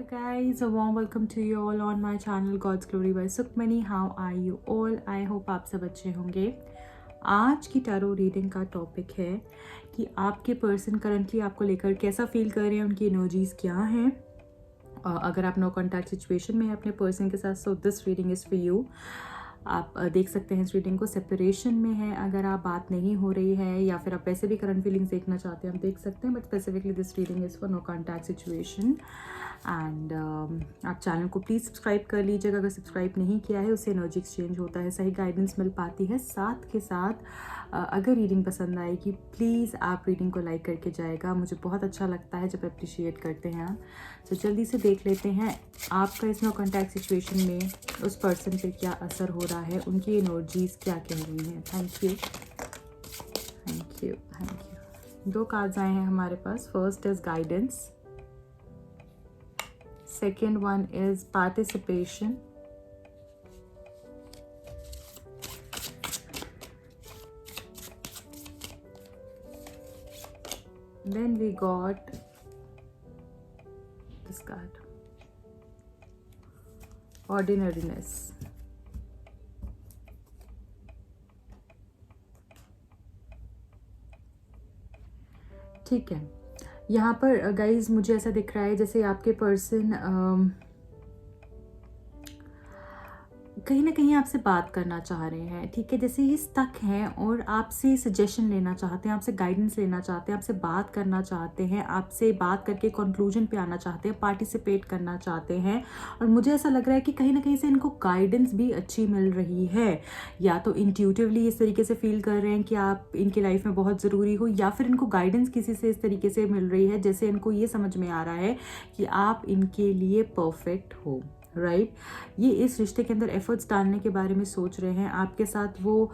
guys, a warm welcome to you all on my channel God's Glory by Sukhmani. How are you all? I hope आप सब अच्छे होंगे। आज की tarot reading का topic है कि आपके पर्सन करंटली आपको लेकर कैसा फील कर रहे हैं, उनकी एनर्जीज क्या हैं। अगर आप नो कॉन्टैक्ट सिचुएशन में है अपने पर्सन के साथ, so this reading is for you. आप देख सकते हैं इस रीडिंग को, सेपरेशन में है अगर आप बात नहीं हो रही है, या फिर आप वैसे भी करंट फीलिंग्स देखना चाहते हैं, हम देख सकते हैं। But specifically this reading is for no contact situation. And आप चैनल को प्लीज़ सब्सक्राइब कर लीजिएगा, अगर सब्सक्राइब नहीं किया है उससे एनर्जी एक्सचेंज होता है, सही गाइडेंस मिल पाती है। साथ के साथ अगर रीडिंग पसंद आएगी प्लीज़ आप रीडिंग को लाइक करके जाएगा, मुझे बहुत अच्छा लगता है जब अप्रिशिएट करते हैं आप। तो जल्दी से देख लेते हैं आपका इस नो कॉन्टैक्ट सिचुएशन में उस पर्सन पे क्या असर हो रहा है, उनकी एनर्जीज क्या कह रही हैं। Thank you thank you thank you. 2 cards आए हैं हमारे पास। First is guidance, second one is participation, then we got this card, ordinariness। ठीक है, यहाँ पर गाइज मुझे ऐसा दिख रहा है जैसे आपके पर्सन कहीं ना कहीं आपसे बात करना चाह रहे हैं। ठीक है, जैसे ये स्टक हैं और आपसे सजेशन लेना चाहते हैं, आपसे गाइडेंस लेना चाहते हैं, आपसे बात करना चाहते हैं, आपसे बात करके कंक्लूजन पे आना चाहते हैं, पार्टिसिपेट करना चाहते हैं। और मुझे ऐसा लग रहा है कि कहीं ना कहीं से इनको गाइडेंस भी अच्छी मिल रही है, या तो इंट्यूटिवली इस तरीके से फील कर रहे हैं कि आप इनकी लाइफ में बहुत ज़रूरी हो, या फिर इनको गाइडेंस किसी से इस तरीके से मिल रही है जैसे इनको ये समझ में आ रहा है कि आप इनके लिए परफेक्ट हो। राइट, ये इस रिश्ते के अंदर एफर्ट्स डालने के बारे में सोच रहे हैं, आपके साथ वो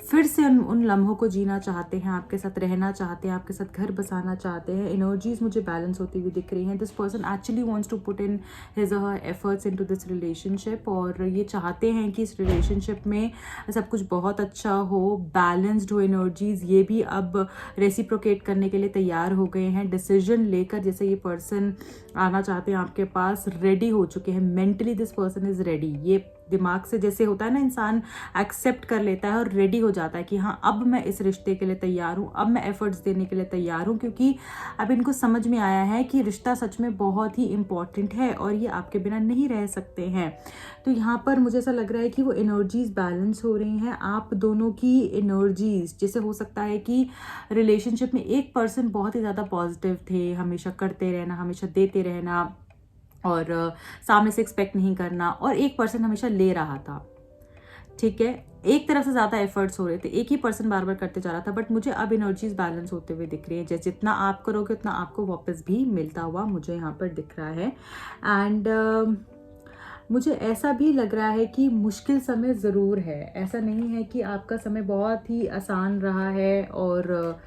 फिर से उन लम्हों को जीना चाहते हैं, आपके साथ रहना चाहते हैं, आपके साथ घर बसाना चाहते हैं। एनर्जीज मुझे बैलेंस होती हुई दिख रही हैं। This person actually wants to put in his or her efforts into this relationship, और ये चाहते हैं कि इस रिलेशनशिप में सब कुछ बहुत अच्छा हो, बैलेंस्ड हो एनर्जीज। ये भी अब रेसिप्रोकेट करने के लिए तैयार हो गए हैं, डिसीजन लेकर जैसे ये पर्सन आना चाहते हैं आपके पास, रेडी हो चुके हैं। Mentally this person is ready. ये दिमाग से जैसे होता है ना, इंसान एक्सेप्ट कर लेता है और रेडी हो जाता है कि हाँ अब मैं इस रिश्ते के लिए तैयार हूँ, अब मैं एफर्ट्स देने के लिए तैयार हूँ, क्योंकि अब इनको समझ में आया है कि रिश्ता सच में बहुत ही इम्पॉर्टेंट है और ये आपके बिना नहीं रह सकते हैं। तो यहाँ पर मुझे ऐसा लग रहा है कि वो एनर्जीज बैलेंस हो रही हैं, आप दोनों की एनर्जीज। जैसे हो सकता है कि रिलेशनशिप में एक पर्सन बहुत ही ज़्यादा पॉजिटिव थे, हमेशा करते रहना, हमेशा देते रहना और सामने से एक्सपेक्ट नहीं करना, और एक पर्सन हमेशा ले रहा था। ठीक है, एक तरफ से ज़्यादा एफर्ट्स हो रहे थे, एक ही पर्सन बार बार करते जा रहा था। बट मुझे अब एनर्जीज बैलेंस होते हुए दिख रही है, जैसे जितना आप करोगे उतना आपको वापस भी मिलता हुआ मुझे यहाँ पर दिख रहा है। एंड मुझे ऐसा भी लग रहा है कि मुश्किल समय ज़रूर है, ऐसा नहीं है कि आपका समय बहुत ही आसान रहा है और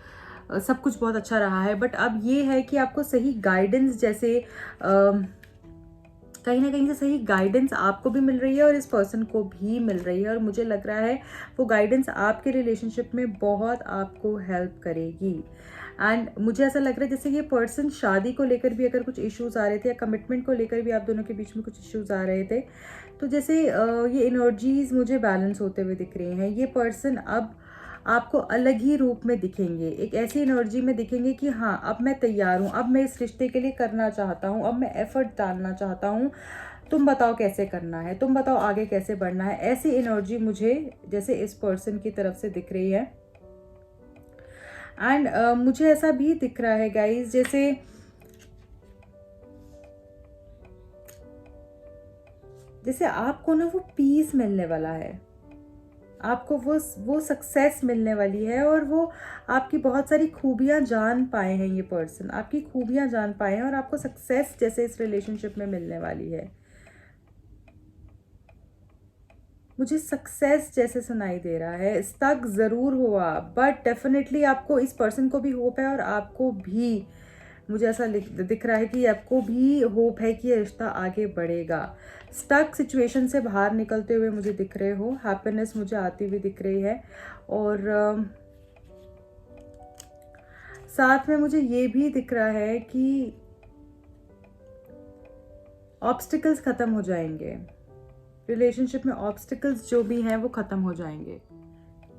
सब कुछ बहुत अच्छा रहा है। बट अब ये है कि आपको सही गाइडेंस, जैसे कहीं ना कहीं से सही गाइडेंस आपको भी मिल रही है और इस पर्सन को भी मिल रही है, और मुझे लग रहा है वो गाइडेंस आपके रिलेशनशिप में बहुत आपको हेल्प करेगी। एंड मुझे ऐसा लग रहा है जैसे ये पर्सन शादी को लेकर भी अगर कुछ इश्यूज आ रहे थे, या कमिटमेंट को लेकर भी आप दोनों के बीच में कुछ इश्यूज आ रहे थे, तो जैसे ये एनर्जीज मुझे बैलेंस होते हुए दिख रही हैं। ये पर्सन अब आपको अलग ही रूप में दिखेंगे, एक ऐसी एनर्जी में दिखेंगे कि हाँ अब मैं तैयार हूँ, अब मैं इस रिश्ते के लिए करना चाहता हूँ, अब मैं एफर्ट डालना चाहता हूँ, तुम बताओ कैसे करना है, तुम बताओ आगे कैसे बढ़ना है। ऐसी एनर्जी मुझे जैसे इस पर्सन की तरफ से दिख रही है। एंड मुझे ऐसा भी दिख रहा है गाइज जैसे आपको ना वो पीस मिलने वाला है, आपको वो सक्सेस मिलने वाली है, और वो आपकी बहुत सारी खूबियां जान पाए हैं। ये पर्सन आपकी खूबियां जान पाए हैं और आपको सक्सेस जैसे इस रिलेशनशिप में मिलने वाली है। मुझे सक्सेस जैसे सुनाई दे रहा है। स्टक ज़रूर हुआ बट डेफिनेटली आपको, इस पर्सन को भी होप है और आपको भी, मुझे ऐसा दिख रहा है कि आपको भी होप है कि ये रिश्ता आगे बढ़ेगा। स्टक सिचुएशन से बाहर निकलते हुए मुझे दिख रहे हो, हैप्पीनेस मुझे आती हुई दिख रही है। और साथ में मुझे ये भी दिख रहा है कि ऑब्स्टिकल्स ख़त्म हो जाएंगे, रिलेशनशिप में ऑब्स्टिकल्स जो भी हैं वो ख़त्म हो जाएंगे।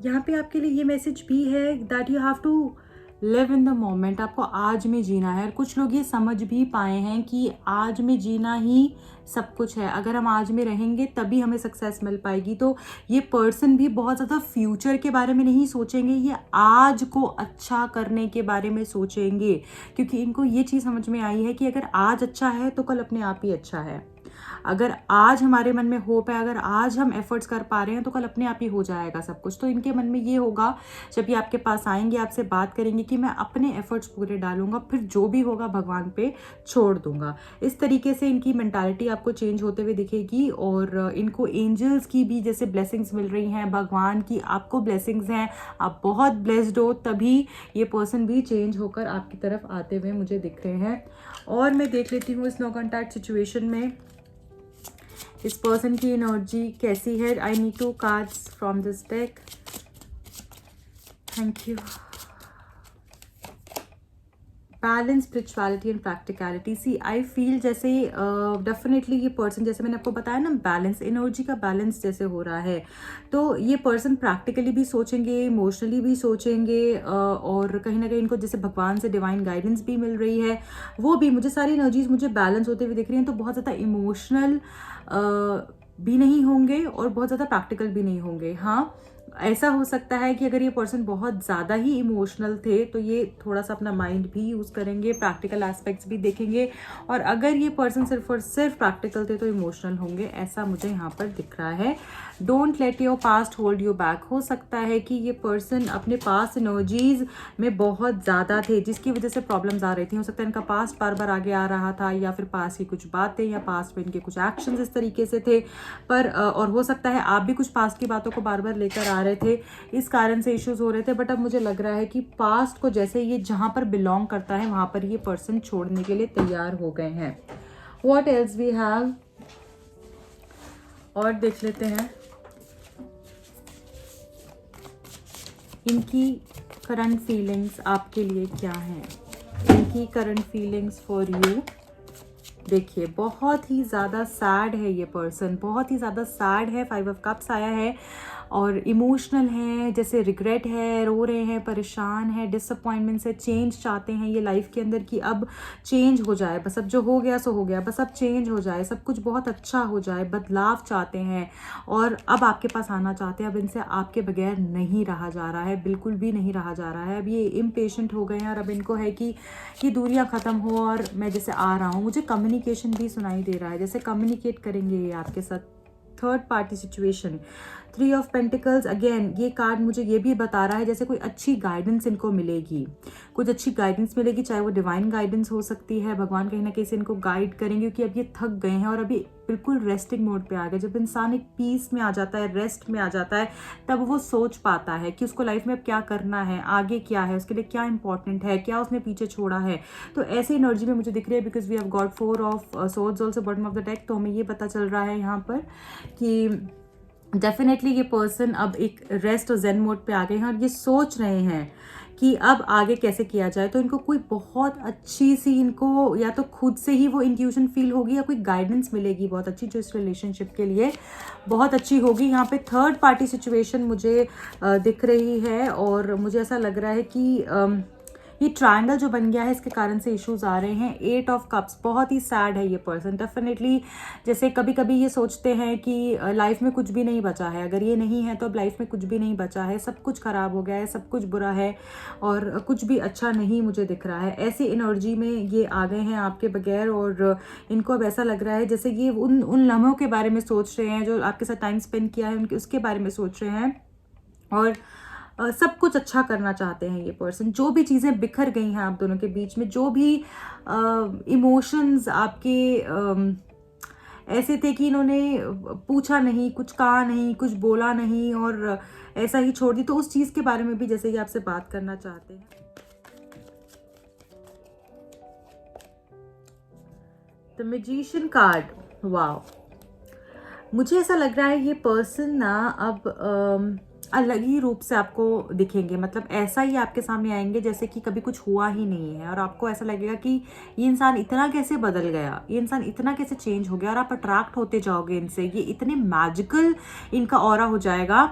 यहाँ पे आपके लिए ये मैसेज भी है that you have to live in the moment, आपको आज में जीना है। और कुछ लोग ये समझ भी पाए हैं कि आज में जीना ही सब कुछ है, अगर हम आज में रहेंगे तभी हमें सक्सेस मिल पाएगी। तो ये पर्सन भी बहुत ज़्यादा फ्यूचर के बारे में नहीं सोचेंगे, ये आज को अच्छा करने के बारे में सोचेंगे, क्योंकि इनको ये चीज़ समझ में आई है कि अगर आज अच्छा है तो कल अपने आप ही अच्छा है। अगर आज हमारे मन में होप है, अगर आज हम एफर्ट्स कर पा रहे हैं तो कल अपने आप ही हो जाएगा सब कुछ। तो इनके मन में ये होगा, जब ये आपके पास आएंगे, आपसे बात करेंगे कि मैं अपने एफर्ट्स पूरे डालूंगा, फिर जो भी होगा भगवान पे छोड़ दूंगा। इस तरीके से इनकी मेंटालिटी आपको चेंज होते हुए दिखेगी। और इनको एंजल्स की भी जैसे ब्लेसिंग्स मिल रही हैं, भगवान की आपको ब्लेसिंग्स हैं, आप बहुत ब्लेस्ड हो, तभी ये पर्सन भी चेंज होकर आपकी तरफ आते हुए मुझे दिख रहे हैं। और मैं देख लेती हूँ इस नो कॉन्टैक्ट सिचुएशन में इस पर्सन की एनर्जी कैसी है। I need 2 cards from this deck. Thank you. Balance, spirituality and practicality. See I feel जैसे डेफिनेटली ये पर्सन, जैसे मैंने आपको बताया ना, बैलेंस, एनर्जी का बैलेंस जैसे हो रहा है, तो ये पर्सन प्रैक्टिकली भी सोचेंगे, इमोशनली भी सोचेंगे, और कहीं ना कहीं इनको जैसे भगवान से डिवाइन गाइडेंस भी मिल रही है, वो भी मुझे सारी एनर्जीज मुझे बैलेंस होते हुए दिख रही हैं। तो बहुत ज़्यादा इमोशनल भी नहीं होंगे और बहुत ज़्यादा प्रैक्टिकल भी नहीं होंगे। हाँ, ऐसा हो सकता है कि अगर ये पर्सन बहुत ज़्यादा ही इमोशनल थे तो ये थोड़ा सा अपना माइंड भी यूज़ करेंगे, प्रैक्टिकल एस्पेक्ट्स भी देखेंगे। और अगर ये पर्सन सिर्फ और सिर्फ प्रैक्टिकल थे तो इमोशनल होंगे, ऐसा मुझे यहाँ पर दिख रहा है। Don't let your past hold you back. हो सकता है कि ये पर्सन अपने पास्ट एनर्जीज में बहुत ज़्यादा थे, जिसकी वजह से प्रॉब्लम्स आ रही थी। हो सकता है इनका पास्ट बार बार आगे आ रहा था, या फिर पास्ट की कुछ बातें या पास्ट में इनके कुछ एक्शंस इस तरीके से थे। पर और हो सकता है आप भी कुछ पास्ट की बातों को बार बार लेकर आ रहे थे, इस कारण से इश्यूज हो रहे थे। बट अब मुझे लग रहा है कि पास्ट को जैसे ये जहाँ पर बिलोंग करता है वहाँ पर ये पर्सन छोड़ने के लिए तैयार हो गए हैं। व्हाट एल्स वी हैव, और देख लेते हैं इनकी करंट फीलिंग्स आपके लिए क्या हैं। इनकी करंट फीलिंग्स फॉर यू, देखिए बहुत ही ज़्यादा सैड है ये पर्सन, बहुत ही ज़्यादा सैड है। 5 ऑफ कप्स आया है और इमोशनल है, जैसे रिग्रेट है, रो रहे हैं, परेशान है, डिसअपॉइंटमेंट से, चेंज चाहते हैं ये लाइफ के अंदर कि अब चेंज हो जाए, बस अब जो हो गया सो हो गया, बस अब चेंज हो जाए, सब कुछ बहुत अच्छा हो जाए, बदलाव चाहते हैं और अब आपके पास आना चाहते हैं। अब इनसे आपके बगैर नहीं रहा जा रहा है, बिल्कुल भी नहीं रहा जा रहा है। अब ये इम्पेशेंट हो गए हैं और अब इनको है कि दूरियां ख़त्म हो और मैं जैसे आ रहा हूँ। मुझे कम्युनिकेशन भी सुनाई दे रहा है, जैसे कम्युनिकेट करेंगे ये आपके साथ। Third party situation, 3 of pentacles, again ये कार्ड मुझे ये भी बता रहा है जैसे कोई अच्छी गाइडेंस इनको मिलेगी, कुछ अच्छी गाइडेंस मिलेगी, चाहे वो डिवाइन गाइडेंस हो सकती है, भगवान कहीं ना कहीं से इनको गाइड करेंगे, क्योंकि अब ये थक गए हैं और अभी बिल्कुल रेस्टिंग मोड पे आ गए। जब इंसान एक पीस में आ जाता है, रेस्ट में आ जाता है, तब वो सोच पाता है कि उसको लाइफ में अब क्या करना है, आगे क्या है, उसके लिए क्या इंपॉर्टेंट है, क्या उसने पीछे छोड़ा है। तो ऐसी एनर्जी में मुझे दिख रही है, because we have got 4 of swords also bottom of the deck. तो हमें ये पता चल रहा है यहाँ पर कि डेफिनेटली ये पर्सन अब एक रेस्ट और जेन मोड पे आ गए हैं और ये सोच रहे हैं कि अब आगे कैसे किया जाए। तो इनको कोई बहुत अच्छी सी, इनको या तो खुद से ही वो इंट्यूशन फील होगी या कोई गाइडेंस मिलेगी बहुत अच्छी, जो इस रिलेशनशिप के लिए बहुत अच्छी होगी। यहाँ पे थर्ड पार्टी सिचुएशन मुझे दिख रही है और मुझे ऐसा लग रहा है कि ये ट्रायंगल जो बन गया है इसके कारण से इश्यूज आ रहे हैं। 8 ऑफ कप्स, बहुत ही सैड है ये पर्सन। डेफिनेटली जैसे कभी कभी ये सोचते हैं कि लाइफ में कुछ भी नहीं बचा है, अगर ये नहीं है तो अब लाइफ में कुछ भी नहीं बचा है, सब कुछ खराब हो गया है, सब कुछ बुरा है और कुछ भी अच्छा नहीं मुझे दिख रहा है। ऐसी एनर्जी में ये आ गए हैं आपके बगैर और इनको अब ऐसा लग रहा है जैसे ये उन लम्हों के बारे में सोच रहे हैं जो आपके साथ टाइम स्पेंड किया है, उनके उसके बारे में सोच रहे हैं और सब कुछ अच्छा करना चाहते हैं ये पर्सन। जो भी चीज़ें बिखर गई हैं आप दोनों के बीच में, जो भी इमोशंस आपके ऐसे थे कि इन्होंने पूछा नहीं, कुछ कहा नहीं, कुछ बोला नहीं और ऐसा ही छोड़ दी, तो उस चीज़ के बारे में भी जैसे ये आपसे बात करना चाहते हैं। द मैजिशियन कार्ड, वाओ, मुझे ऐसा लग रहा है ये पर्सन ना अब अलग ही रूप से आपको दिखेंगे, मतलब ऐसा ही आपके सामने आएंगे जैसे कि कभी कुछ हुआ ही नहीं है, और आपको ऐसा लगेगा कि ये इंसान इतना कैसे बदल गया, ये इंसान इतना कैसे चेंज हो गया, और आप अट्रैक्ट होते जाओगे इनसे। ये इतने मैजिकल इनका ऑरा हो जाएगा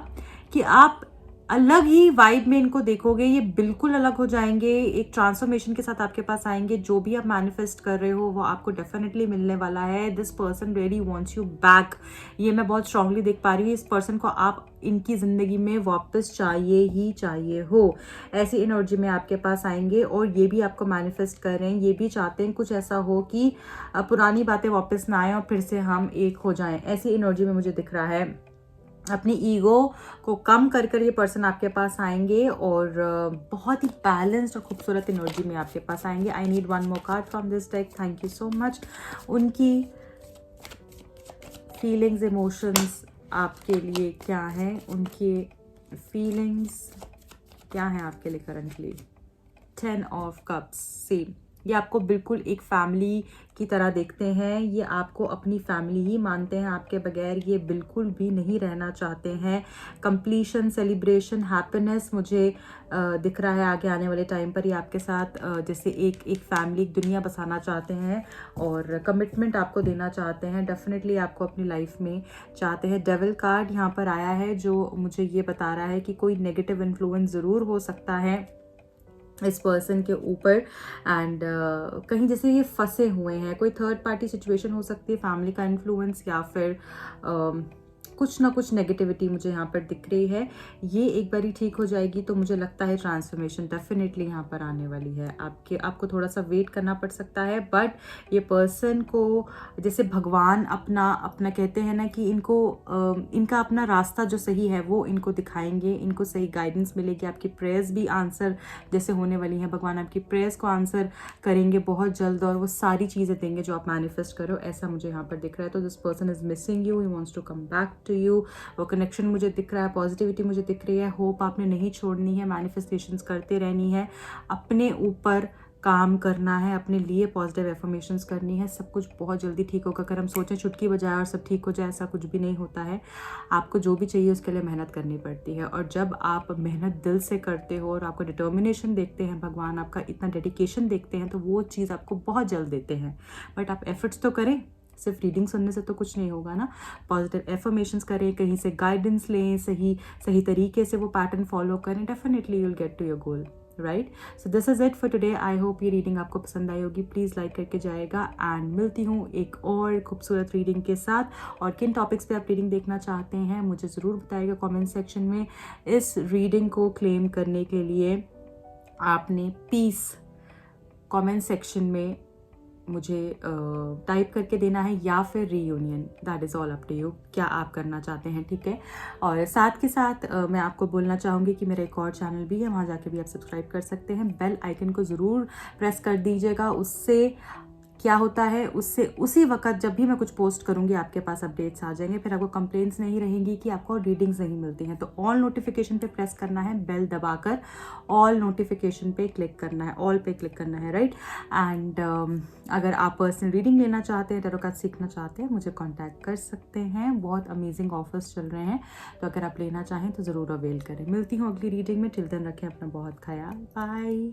कि आप अलग ही वाइब में इनको देखोगे, ये बिल्कुल अलग हो जाएंगे, एक ट्रांसफॉर्मेशन के साथ आपके पास आएंगे। जो भी आप मैनिफेस्ट कर रहे हो वो आपको डेफिनेटली मिलने वाला है। This person really wants you back, ये मैं बहुत स्ट्रांगली देख पा रही हूँ। इस पर्सन को आप इनकी ज़िंदगी में वापस चाहिए ही चाहिए हो, ऐसी एनर्जी में आपके पास आएंगे। और ये भी आपको मैनिफेस्ट कर रहे हैं, ये भी चाहते हैं कुछ ऐसा हो कि पुरानी बातें वापस ना आए और फिर से हम एक हो जाएं, ऐसी एनर्जी में मुझे दिख रहा है। अपनी ईगो को कम कर कर ये पर्सन आपके पास आएंगे और बहुत ही बैलेंस्ड और खूबसूरत एनर्जी में आपके पास आएंगे। I need one more card from this deck, thank you so much. उनकी फीलिंग्स, इमोशंस आपके लिए क्या हैं, उनके फीलिंग्स क्या हैं आपके लिए करंटली। 10 ऑफ कप्स, सेम, ये आपको बिल्कुल एक फैमिली की तरह देखते हैं, ये आपको अपनी फैमिली ही मानते हैं, आपके बगैर ये बिल्कुल भी नहीं रहना चाहते हैं। कंप्लीशन, सेलिब्रेशन, हैप्पीनेस मुझे दिख रहा है आगे आने वाले टाइम पर। ये आपके साथ जैसे एक फैमिली, एक दुनिया बसाना चाहते हैं और कमिटमेंट आपको देना चाहते हैं, डेफिनेटली आपको अपनी लाइफ में चाहते हैं। डेविल कार्ड यहाँ पर आया है जो मुझे ये बता रहा है कि कोई नेगेटिव इन्फ्लुएंस ज़रूर हो सकता है इस पर्सन के ऊपर, एंड कहीं जैसे ये फंसे हुए हैं, कोई थर्ड पार्टी सिचुएशन हो सकती है, फैमिली का इन्फ्लुएंस, या फिर कुछ ना कुछ नेगेटिविटी मुझे यहाँ पर दिख रही है। ये एक बारी ठीक हो जाएगी तो मुझे लगता है ट्रांसफॉर्मेशन डेफिनेटली यहाँ पर आने वाली है। आपको थोड़ा सा वेट करना पड़ सकता है, बट ये पर्सन को जैसे भगवान अपना कहते हैं ना कि इनका अपना रास्ता जो सही है वो इनको दिखाएंगे, इनको सही गाइडेंस मिलेगी। आपकी प्रेयर्स भी आंसर जैसे होने वाली हैं, भगवान आपकी प्रेयर्स को आंसर करेंगे बहुत जल्द, और वो सारी चीज़ें देंगे जो आप मैनिफेस्ट करो, ऐसा मुझे यहाँ पर दिख रहा है। तो this person is missing you, he wants to come back to you. वो कनेक्शन मुझे दिख रहा है, पॉजिटिविटी मुझे दिख रही है, होप आपने नहीं छोड़नी है, मैनिफेस्टेशंस करते रहनी है, अपने ऊपर काम करना है, अपने लिए पॉजिटिव एफर्मेशंस करनी है, सब कुछ बहुत जल्दी ठीक होगा। अगर हम सोचें चुटकी बजाए और सब ठीक हो जाए, ऐसा कुछ भी नहीं होता है। आपको जो भी चाहिए उसके लिए मेहनत करनी पड़ती है, और जब आप मेहनत दिल से करते हो और आपको डिटर्मिनेशन देखते हैं, भगवान आपका इतना डेडिकेशन देखते हैं, तो वो चीज़ आपको बहुत जल्द देते हैं। बट आप एफर्ट्स तो करें, सिर्फ रीडिंग सुनने से तो कुछ नहीं होगा ना। पॉजिटिव एफर्मेशंस करें, कहीं से गाइडेंस लें, सही तरीके से वो पैटर्न फॉलो करें, definitely you will get to your goal, right. So this is it for today. I hope ये रीडिंग आपको पसंद आई होगी, प्लीज़ लाइक करके जाएगा, एंड मिलती हूँ एक और खूबसूरत रीडिंग के साथ। और किन टॉपिक्स पे आप रीडिंग देखना चाहते हैं मुझे ज़रूर बताइएगा कमेंट सेक्शन में। इस रीडिंग को क्लेम करने के लिए आपने पीस कमेंट सेक्शन में मुझे टाइप करके देना है, या फिर reunion, that is all up to you, क्या आप करना चाहते हैं, ठीक है। और साथ के साथ मैं आपको बोलना चाहूँगी कि मेरा एक और चैनल भी है, वहाँ जाके भी आप सब्सक्राइब कर सकते हैं। बेल आइकन को ज़रूर प्रेस कर दीजिएगा, उससे क्या होता है, उससे उसी वक्त जब भी मैं कुछ पोस्ट करूँगी आपके पास अपडेट्स आ जाएंगे, फिर आपको कंप्लेंट्स नहीं रहेंगी कि आपको रीडिंग्स नहीं मिलती हैं। तो ऑल नोटिफिकेशन पे प्रेस करना है, बेल दबाकर ऑल नोटिफिकेशन पे क्लिक करना है, ऑल पे क्लिक करना है, राइट। एंड अगर आप पर्सनल रीडिंग लेना चाहते हैं, टैरो कार्ड सीखना चाहते हैं, मुझे कॉन्टैक्ट कर सकते हैं, बहुत अमेजिंग ऑफर्स चल रहे हैं, तो अगर आप लेना चाहें तो ज़रूर अवेल करें। मिलती हूँ अगली रीडिंग में, टिल देन रखें अपना बहुत ख्याल, बाय।